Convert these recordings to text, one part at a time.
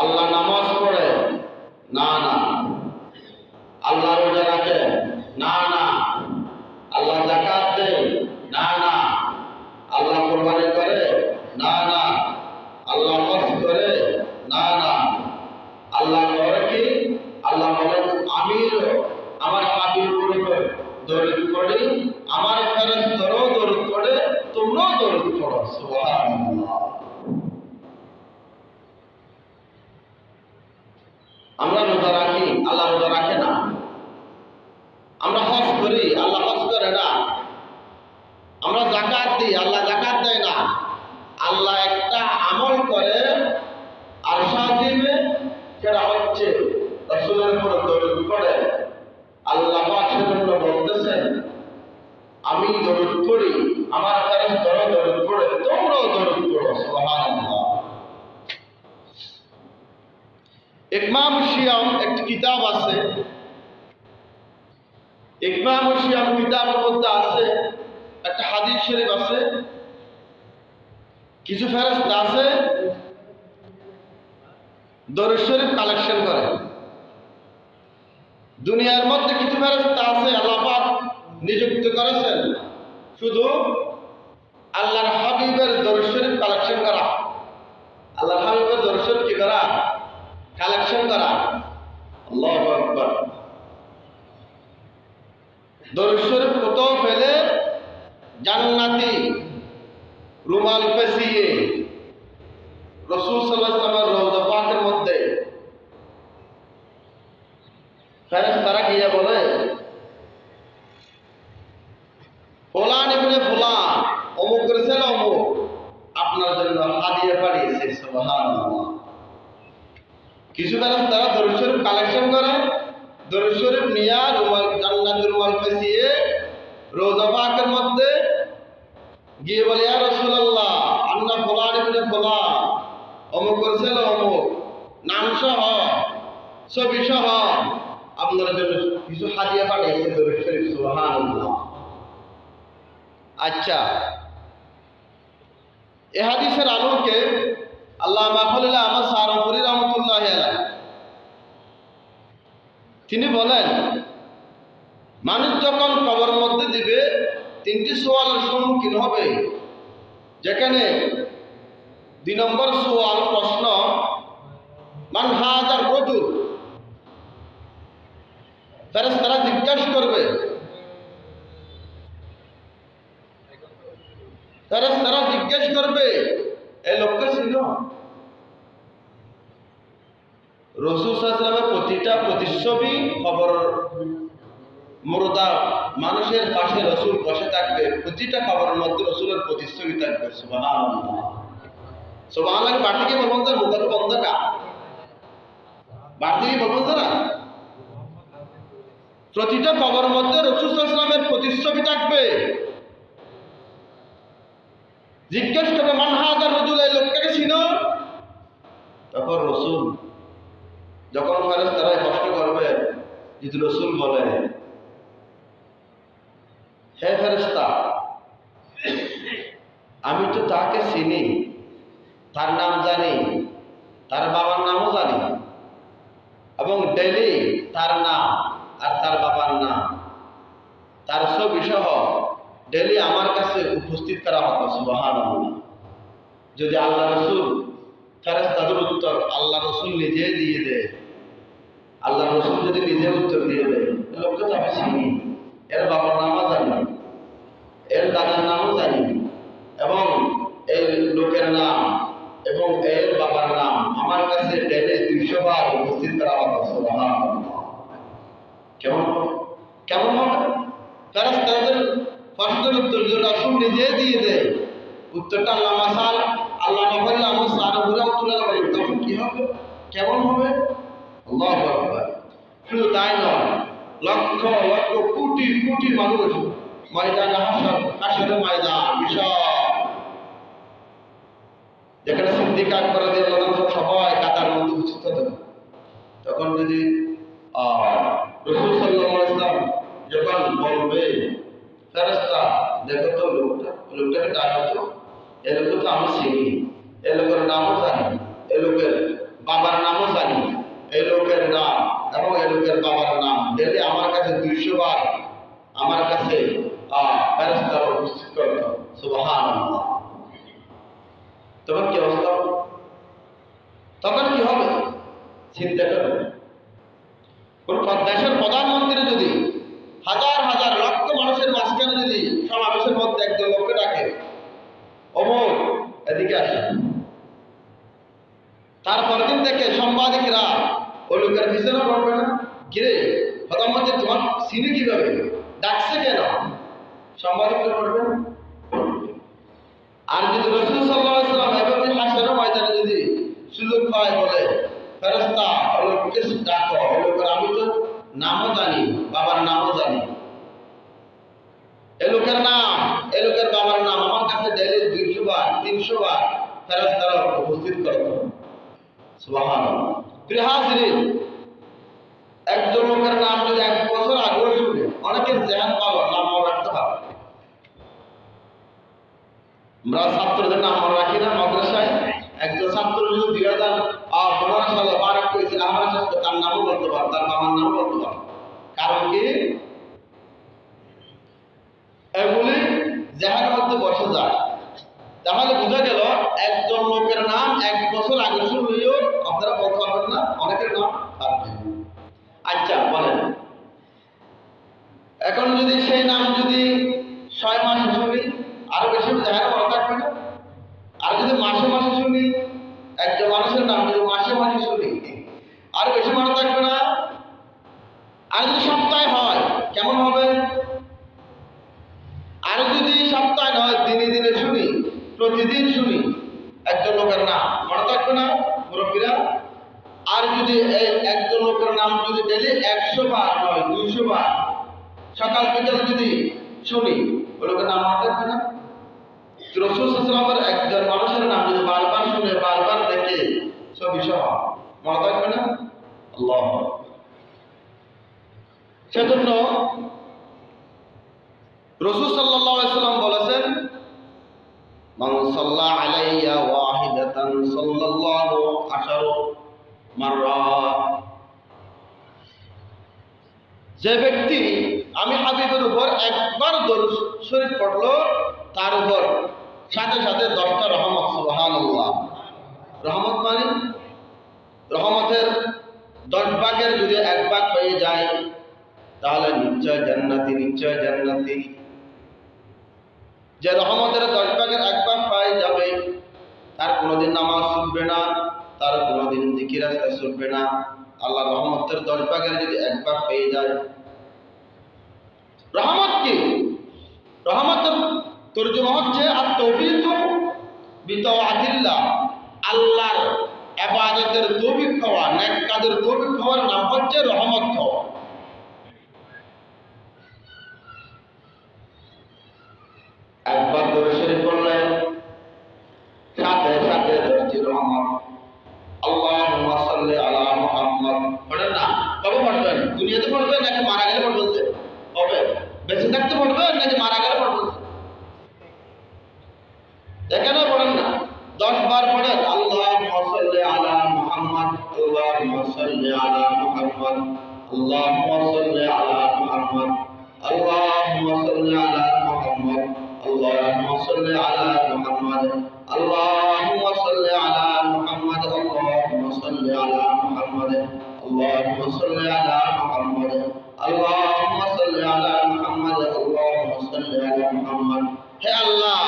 আল্লাহ নামাজ পড়ে, না না। আল্লাহ রোজা রাখে, না না। আল্লাহ যাকাত দেয়, না না। আল্লাহ কোরবানি করে, না না। আল্লাহ হজ করে, না না। আল্লাহ করে কি? আল্লাহ বলেন আমিও আমার হাবিব উপরে দরুদ পড়ি, আমার ফেরেশতারাও দরুদ পড়ে, তোমরাও দরুদ পড়ো। সুবহানাল্লাহ। আমরা রোজা রাখি, আল্লাহ রোজা রাখে না। আমরা হজ করি, আল্লাহ হজ করে না। আমরা যাকাত দিই, আল্লাহ যাকাত দেয় না। আল্লাহ একটা আমল করে আর সাজিবে, সেটা হচ্ছে রাসূলের উপর দরুদ পড়ে। আল্লাহ পাক সেজন্য বলতেছেন আমি দরুদ পড়ি, আমার ফেরেশতারাও দরুদ পড়ে, তোমরাও দরুদ পড়ো। সুবহানাল্লাহ। ইকমাম শিয়াম একটি কিতাব আছে। ইকমাম শিয়াম কিতাবের মধ্যে আছে একটা হাদিস শরীফ আছে। কিছু ফেরেশতা আছে দরুদ শরীফ কালেকশন করে। দুনিয়ার মধ্যে কিছু ফেরেশতা আছে আল্লাহ পাক নিযুক্ত করেছেন শুধু আল্লাহর হাবিবের দরুদ শরীফ কালেকশন করা। আল্লাহর হাবিবের দরুদ শরীফ কি করা? কালেকশন করা। আল্লাহু আকবার। দরুদ শরীফ কোথাও ফেলে জান্নাতি রুমাল পেঁচিয়ে রাসূল সাল্লাল্লাহু আলাইহি ওয়াসাল্লামের রওজা পাকের মধ্যে ফেরেশতারা গিয়ে বলে ফুলান ইবনে ফুলান অমুক করেছেন অমুক আপনার জন্য হাদিয়া পাঠিয়েছে। সুবহানাল্লাহ। কিছু ফেরেশতারা দরুদ শরীফ কালেকশন করে, দরুদ শরীফ নিয়ে রুমাল জান্নাতি রুমাল পেঁচিয়ে রওজা পাকের মধ্যে গিয়ে বলে ইয়া রাসূলুল্লাহ আন্না ফুলান ইবনে ফুলান অমুক করেছেন অমুক নাম সহ ছবি সহ আপনার জন্য কিছু হাদিয়া পাঠিয়েছে দরুদ শরীফ। সুবহানাল্লাহ। আচ্ছা, এই হাদিসের আলোকে আল্লামা খলিল আহমদ সারফুরি রহমতুল্লাহি আলাইহি তিনি বলেন মানুষ যখন কবরের মধ্যে দিবে তিনটি সওয়ালের সম্মুখীন হবে। যেখানে 2 নম্বর সওয়াল প্রশ্ন মান হাযার রাজুল, ফেরেশতারা জিজ্ঞাসা করবে, ফেরেশতারা জিজ্ঞাসা করবে এই লোকটা ছিল? রাসূল সাল্লাল্লাহু আলাইহি ওয়াসাল্লামের প্রতিটা প্রতিচ্ছবি কবর মুর্দা মানুষের পাশে রাসূল বসে থাকবে, প্রতিটা কবরের মধ্যে রাসূলের প্রতিচ্ছবি থাকবে। সুবহানাল্লাহ। সুবহানাল্লাহ। বাড়তি কি বলবেন তো মুখত বন্ধ কা বাড়তি কি বলবেন তো না? প্রতিটা কবরের মধ্যে রাসূল সাল্লাল্লাহু আলাইহি ওয়াসাল্লামের প্রতিচ্ছবি থাকবে। জিজ্ঞেস করবে মান হাযার রাজুল, এই লোকটাকে চিনো? তখন রাসূল যখন ফেরেশতারা প্রশ্ন করবে যদি রাসূল বলে হে ফেরেশতা আমি তো তাকে চিনি, তার নাম জানি, তার বাবার নামও জানি এবং ডেলি তার নাম আর তার বাবার নাম তার ছবি সহ ডেলি আমার কাছে উপস্থিত করা হতো। সুবহানাল্লাহ। যদি আল্লাহ রাসূল ফেরেশতাদের উত্তর আল্লাহ রাসূল নিজে দিয়ে দেয়, আল্লাহ রাসূল যদি নিজে উত্তর দিয়ে দেয় লোকটা তো আমি চিনি, এর বাবার নামও জানি, এর দাদার নামও জানি এবং এই লোকের নাম এবং এর বাবার নাম আমার কাছে ডেলি 200 বার উপস্থিত করা হতো। সুবহানাল্লাহ। কেমন কেমন হবে? ফেরেশতাদের প্রশ্নের উত্তর যদি রাসূল নিজে দিয়ে দেয়, উত্তরটা আল্লাহ মাসাল আল্লাহ নবুল্লাহ আমার সারবুরা তুলে দেবেন, তখন কি হবে? কেমন হবে? আল্লাহু আকবার। শুধু তাই নয়, লক্ষ লক্ষ কোটি কোটি মানুষ ময়দানে হাসরের ময়দান বিশাল, যেখানে সিদ্দিক আকবর রাদিয়াল্লাহু আনহু সবাই কাতার মধ্যে উপস্থিত হতেন। তখন যদি রাসূল সাল্লাল্লাহু আলাইহি ওয়াসাল্লাম যখন বলবে ফেরেশতা দেখো তো লোকটাকে ডাকো তো, এই লোকটা তো আমি চিনি, এই লোকের নামও জানি, এই লোকের বাবার নাম চিন্তা করবে, কোন দেশের প্রধানমন্ত্রী যদি হাজার হাজার লক্ষ মানুষের মাঝখানে যদি সমাবেশের মধ্যে একজন লোককে ডাকে, অমুক এদিকে আসে, তারপর দিন থেকে সাংবাদিকরা ওই লোকের পিছনে পড়বে না, কিরে প্রধানমন্ত্রী তোমার চিনি কিভাবে, ডাকছে কেন, সাংবাদিকরা পড়বে না। আর যদি রাসূল সাল্লাল্লাহু আলাইহি ওয়াসাল্লাম এভাবে হাসরের ময়দানে যদি সুযোগ পায়, বলে ফেরেশতা ওই লোককে ডাকো, ওই লোকের আমি তো নামও জানি, বাবার নামও জানি, এ লোকের নাম, এ লোকের বাবার নাম আমার কাছে ডেইলি 200 বার 300 বার ফেরেশতারা উপস্থিত করত। সুবহানাল্লাহ। প্রিয় হাজিরিন, একজন লোকের নাম যদি 1 বছর আগে শুনে অনেকের জেহান পালো নাম মনে রাখতে পারে। আমরা ছাত্রদের নাম মনে রাখি না মাদ্রাসায়, একজন ছাত্র যদি 2015 সালে পারক করেছিল, আমরা তার নামও বলতে পারবো, তার বাবার নামও বলতে পারবো। কারণ কি, এগুলি জেহানের মধ্যে বসে যায়। তাহলে বোঝা গেল একজন লোকের নাম 1 বছর আগে শুনলেও আপনারা বলতে পারবেন না, অনেকের নাম পারবেন। আচ্ছা বলেন, এখন যদি সেই নাম যদি 6 মাসে শুনি, আরো বেশি জেহান মনে থাকবে না। আর যদি মাসে মাসে শুনি, একজন মানুষের নাম যদি মাসে মাসে শুনি, আরো বেশি মনে থাকবে না। আর যদি সপ্তাহে হয় কেমন হবে? আর যদি সপ্তাহে নয়, দিনে দিনে শুনি, প্রতিদিন শুনি, একজন লোকের নাম মনে থাকবে না মুরব্বীরা। আর যদি এই একজন লোকের নাম যদি ডেলি 100 বার নয় 200 বার সকাল বিকাল যদি শুনি, ওই লোকের নাম মনে থাকবে না। রাসূল সাল্লাল্লাহু আলাইহি ওয়াসাল্লামের একজন মানুষের নাম যদি বারবার শুনে, বারবার দেখে, ছবি সহ মনে থাকবে না। আল্লাহ। সেজন্য রাসূল সাল্লাল্লাহু আলাইহি ওয়াসাল্লাম বলেছেন, মান সাল্লা আলাইয়া ওয়াহিদাতান সাল্লাল্লাহু আশারু মাররাত, যে ব্যক্তি আমি হাবিবের উপর একবার দরুদ শরীফ পড়লো, তার উপর সাথে সাথে 10টা রহমত। সুবহানাল্লাহ। রহমত মানে রহমতের 10 ভাগের যদি 1 ভাগ হয়ে যায়, তাহলে নিশ্চয় জান্নাতি, নিশ্চয় জান্নাতি। যে রহমতের 10 ভাগের 1 ভাগ পাই যাবে, তার কোনোদিন নামাজ ছুটবে না, তার কোনোদিন জিকির আজকার ছুটবে না। আল্লাহ রহমতের 10 ভাগের যদি 1 ভাগ পেয়ে যায়। রহমত কি? রহমতের তরজমা হচ্ছে আত-তাওফীক বিতাআতিল্লাহ, আল্লাহর ইবাদতের তৌফিক পাওয়া, নেক কাজের তৌফিক পাওয়ার নাম হচ্ছে রহমত পাওয়া। একবার দরুদ শরীফ পড়লে সাথে সাথে 10টি রহমত। আল্লাহুম্মা সাল্লি আলা মুহাম্মদ পড়েন না, কবে পড়বেন? দুনিয়াতে পড়বেন নাকি মারা গেলে পড়বেন? কবে? বেঁচে থাকতে পড়বেন নাকি মারা গেলে পড়বেন? এখানে পড়েন না, 10 বার পড়েন। আল্লাহুম্মা সাল্লি আলা মুহাম্মদ, আল্লাহুম্মা সাল্লি আলা মুহাম্মদ, আল্লাহুম্মা সাল্লি আলা মুহাম্মদ, আল্লাহুম্মা সাল্লি আলা মুহাম্মদ, আল্লাহুম্মা সাল্লি আলা মুহাম্মদ, আল্লাহুম্মা সাল্লি আলা মুহাম্মদ, আল্লাহুম্মা সাল্লি আলা মুহাম্মদ, আল্লাহুম্মা সাল্লি আলা মুহাম্মদ, আল্লাহুম্মা সাল্লি আলা মুহাম্মদ, আল্লাহুম্মা সাল্লি আলা মুহাম্মদ। হে আল্লাহ,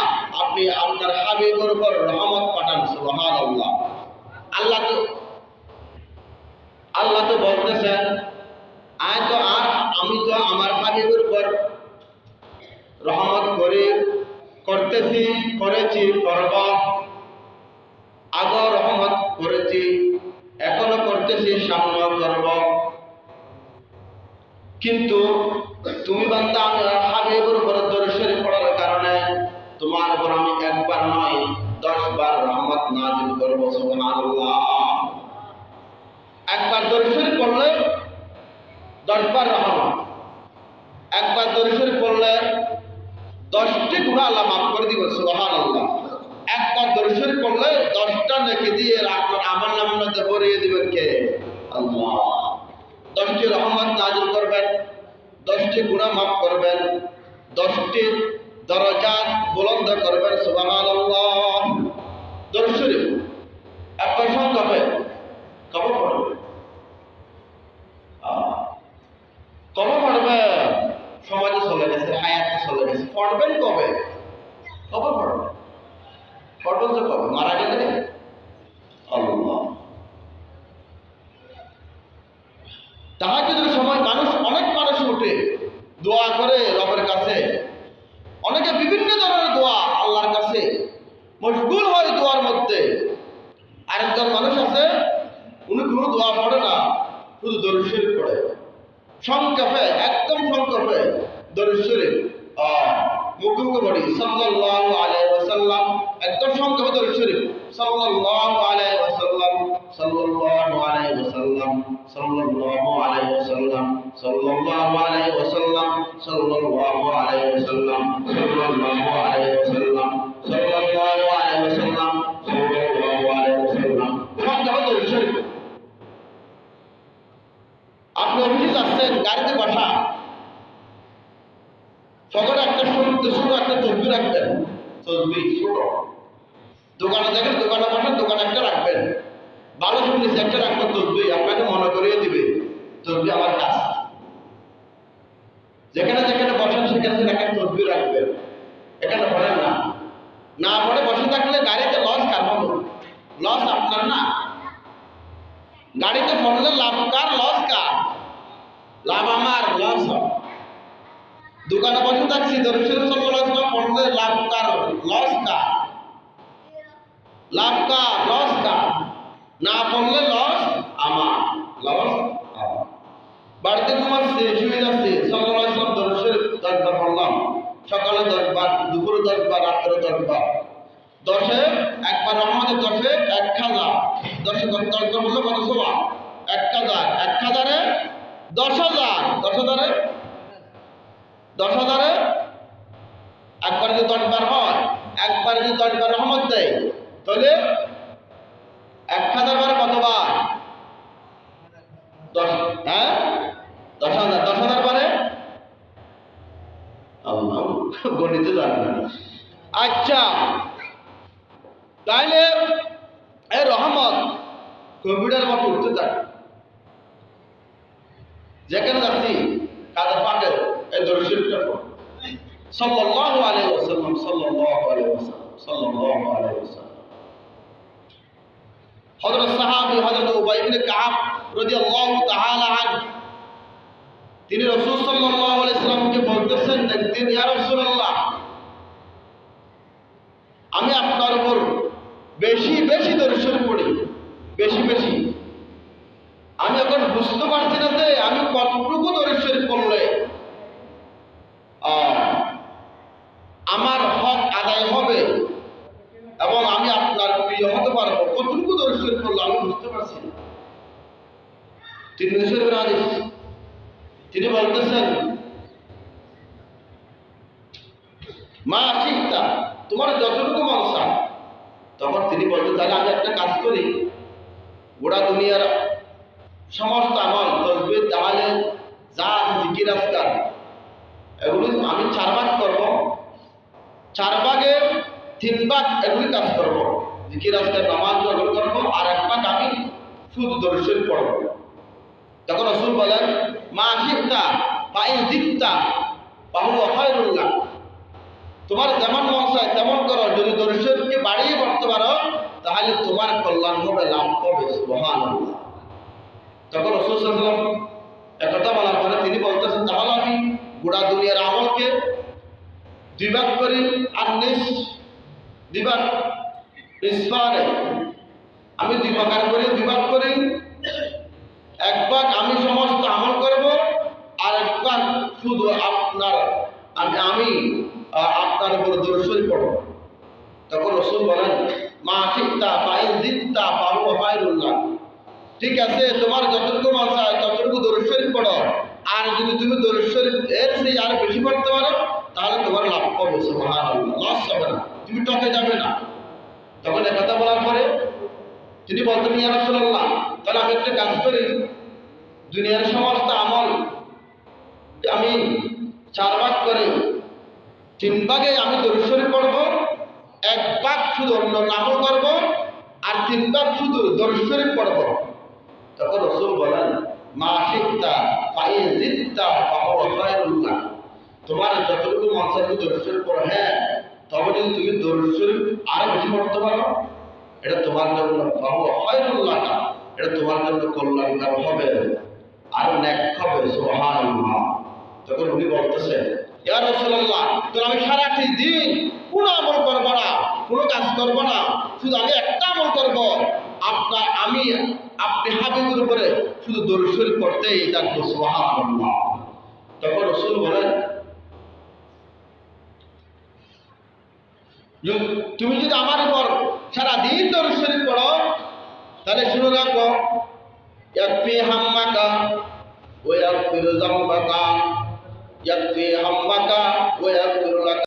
আপনি আপনার হাবিবের উপর রহমত পাঠান। সুবহানাল্লাহ। আল্লাহ তো বলতেছেন, আমি তো আমার হাবিবের উপর রহমত করতেছি, করেছি, করব। আগেও রহমত করেছি, এখনো করতেছি, সামনেও করব। কিন্তু তুমি বান্দা আমার হাবিবের উপর দরুদ শরীফ পড়ার কারণে তোমার উপর আমি 1 বার নয় 10 বার রহমত নাযিল করব। সুবহানাল্লাহ। 1 বার দরুদ শরীফ পড়লে 10 বার রহমত। 1 বার দরুদ শরীফ পড়লে 10টি গুনাহ আল্লাহ মাফ করে দিবেন। সুবহানাল্লাহ। 1 বার দরুদ শরীফ পড়লে 10টা নেকি দিয়ে আপনার আমলনামার মধ্যে ভরিয়ে দিবেন কে? আল্লাহ। 10টি রহমত নাযিল করবেন, 10টি গুনাহ মাফ করবেন, 10টি দরজাত বুলন্দ করবেন। সুবহানাল্লাহ। দরুদ শরীফ একবার সংক্ষেপে কবে পড়বেন? দোয়া করে রবের কাছে, অনেকে বিভিন্ন ধরনের দোয়া আল্লাহর কাছে মশগুল হয় দোয়ার মধ্যে। আরেকজন মানুষ আছে, উনি কোনো দোয়া পড়ে না, শুধু দরুদ শরীফ পড়ে, সংক্ষেপে, একদম সংক্ষেপে দরুদ শরীফ মুখে মুখে পড়ি সাল্লাল্লাহু আলাইহি ওয়াসাল্লাম, একদম সংক্ষেপে দরুদ শরীফ সাল্লাল্লাহু আলাইহি ওয়াসাল্লাম, সাল্লাল্লাহু আলাইহি ওয়াসাল্লাম, সাল্লাল্লাহু আলাইহি ওয়াসাল্লাম, সাল্লাল্লাহু আলাইহি ওয়াসাল্লাম, সাল্লাল্লাহু আলাইহি ওয়াসাল্লাম, সাল্লাল্লাহু আলাইহি ওয়াসাল্লাম, সাল্লাল্লাহু আলাইহি ওয়াসাল্লাম, সাল্লাল্লাহু আলাইহি ওয়াসাল্লাম, সংক্ষেপে দরুদ শরীফ। আপনি অফিসে যাচ্ছেন, গাড়িতে বসা, সকলে একটা ছোট একটা তসবিহ রাখবেন, তসবিহ ছোট। দোকানে দেখেন, দোকানে বসেন, দোকানে একটা রাখবেন, ভালো শুনেছি একটা রাখবেন তসবিহ, আপনাকে মনে করিয়ে দিবে তসবিহ আমার কাছে। যেখানে যেখানে বসেন সেখানে একটা তসবিহ রাখবেন, এখানে পড়েন না, না পড়ে বসে থাকলে গাড়িতে লস কার হবে? লস আপনার না। গাড়িতে পড়লে লাভ কার, লস কার? লাভ আমার, লস হয়। দোকানে বসে থাকছি, দরুদ শরীফ সাল্লাল্লাহু আলাইহি ওয়াসাল্লাম পড়লে লাভ কার, লস কার? লাভ কার, লস কার? না পড়লে লস আমার, লস আমার। বাড়িতে ঘুমাচ্ছে, শুয়ে যাচ্ছে, সাল্লাল্লাহু আলাইহি ওয়াসাল্লাম দরুদ শরীফ 10 বার পড়লাম, সকালে 10 বার, দুপুরে 10 বার, রাত্রে 10 বার। 10-এ একবার রহমতের 10-এ 1000, 10-এ 10 বার বললে কত সওয়াব? 1000, 1000-এ 10,000, 10,000-এ 10,000-এ একবার যদি 10 বার হয়, একবার যদি 10 বার রহমত দেয়, তাহলে 1000 বারে কতবার? 10, হ্যাঁ 10,000, 10,000 বারে গণিতে জানি না। আচ্ছা, তাইলে এই রহমত কম্পিউটার মতো উঠতে থাকে। যেখানে যাচ্ছি কাজের ফাঁকে এই দরুদ শরীফটা পড়ো, সাল্লাল্লাহু আলাইহি ওয়াসাল্লাম, সাল্লাল্লাহু আলাইহি ওয়াসাল্লাম, সাল্লাল্লাহু আলাইহি ওয়াসাল্লাম। হযরত সাহাবী হযরত উবাই ইবনে কাব রাদিয়াল্লাহু তাআলা আনহু, তিনি রাসূল সাল্লাল্লাহু আলাইহি ওয়াসাল্লামকে বলতেছেন, একদিন ইয়া রাসূলুল্লাহ, আমি আপনার উপর বেশি বেশি দরুদ শরীফ পড়ি, বেশি বেশি। আমি এখন বুঝতে পারছি না যে আমি কতটুকু দরুদ শরীফ পড়লে আমার হক আদায় হবে এবং আমি আপনার প্রিয় হতে পারবো। কতটুকু দরুদ শরীফ পড়লে আমি বুঝতে পারছি না। তিরমিজি শরীফের হাদিস, তিনি বলতেছেন, মা শিখতা, তোমার যতটুকু মন চায়। তখন তিনি বলতে, তাহলে আমি একটা কাজ করি, গোটা দুনিয়ার সমস্ত আমল, তসবিহ, তাহলিল, যা আছে, জিকির আজকার, এগুলি আমি 4 ভাগ করব, 4 ভাগে 3 ভাগ এগুলি কাজ করব, জিকির আজকার, নামাজ এগুলো করব, আর 1 ভাগ আমি শুধু দরুদ শরীফ পড়ব। তখন রাসূল বলেন, মা শিখতা ফাইন জিক্তা ফাহুয়া খায়রুল লাক, তোমার যেমন মন চায় তেমন করো, যদি দরুদ শরীফকে বাড়িয়ে পড়তে পারো তাহলে তোমার কল্যাণ হবে, লাভ হবে। সুবহানাল্লাহ। তখন রাসূল সাল্লাল্লাহু আলাইহি ওয়াসাল্লাম একথা বলার পরে তিনি বলতেছেন, তাহলে আমি গোটা দুনিয়ার আমলকে 2 ভাগ করি, আর 2 ভাগ নিসফানে, আমি 2 ভাগ করি, 2 ভাগ করি। 1 ভাগ আমি সমস্ত আমল করব, আর 1 ভাগ শুধু আমি আপনার উপর দরুদ শরীফ পড়ব। তখন রাসূল বলেন, মা শিখতা ফাইন জিক্তা ফাহুয়া খায়রুল লাক, ঠিক আছে, তোমার যতটুকু মন চায় ততটুকু দরুদ শরীফ পড়ো, আর যদি তুমি দরুদ শরীফ এর চেয়ে আর বেশি পড়তে পারো তাহলে তোমার লাভ হবে। সুবহানাল্লাহ, লস হবে না, তুমি টকে যাবে না। তখন একথা বলার পরে তিনি বলতেন, ইয়া রাসূলুল্লাহ, তাহলে আমি একটা কাজ করি, দুনিয়ার সমস্ত আমল আমি 4 ভাগ করে 3 ভাগে আমি দরুদ শরীফ পড়ব, 1 ভাগ শুধু অন্য আমল করব, আর 3 ভাগ শুধু দরুদ শরীফ পড়ব। তখন রাসূল বলেন, মা শিখতা ফাইন জিক্তা ফাহুয়া খায়রুল লাক, তোমার যতটুকু মন চায় দরুদ শরীফ পড়ো, হ্যাঁ, তবে যদি তুমি দরুদ শরীফ আরো বেশি পড়তে পারো, এটা তোমার জন্য ফাহুয়া খায়রুল লাক, এটা তোমার জন্য কল্যাণকর হবে, আরো নেক হবে। সুবহানাল্লাহ। তখন উনি বলতেছেন, ইয়া রাসূলুল্লাহ, তো আমি সারাটি দিন কোনো আমল করবো না, কোনো কাজ করবো না, শুধু আমি একটা আমল করব, আপনি হাবিবের উপরে শুধু দরুদ শরীফ পড়তেই থাকবো। সুবহানাল্লাহ। তখন রাসূল বলেন, তুমি যদি আমার উপর সারাদিন দরুদ শরীফ পড়ো, তাহলে শুনে রাখো, ইয়াকফি হাম্মাকা ওয়া ইয়াগফিরু যামবাকা, ইয়াকফি হাম্মাকা ওয়া ইয়াগফিরু লাকা।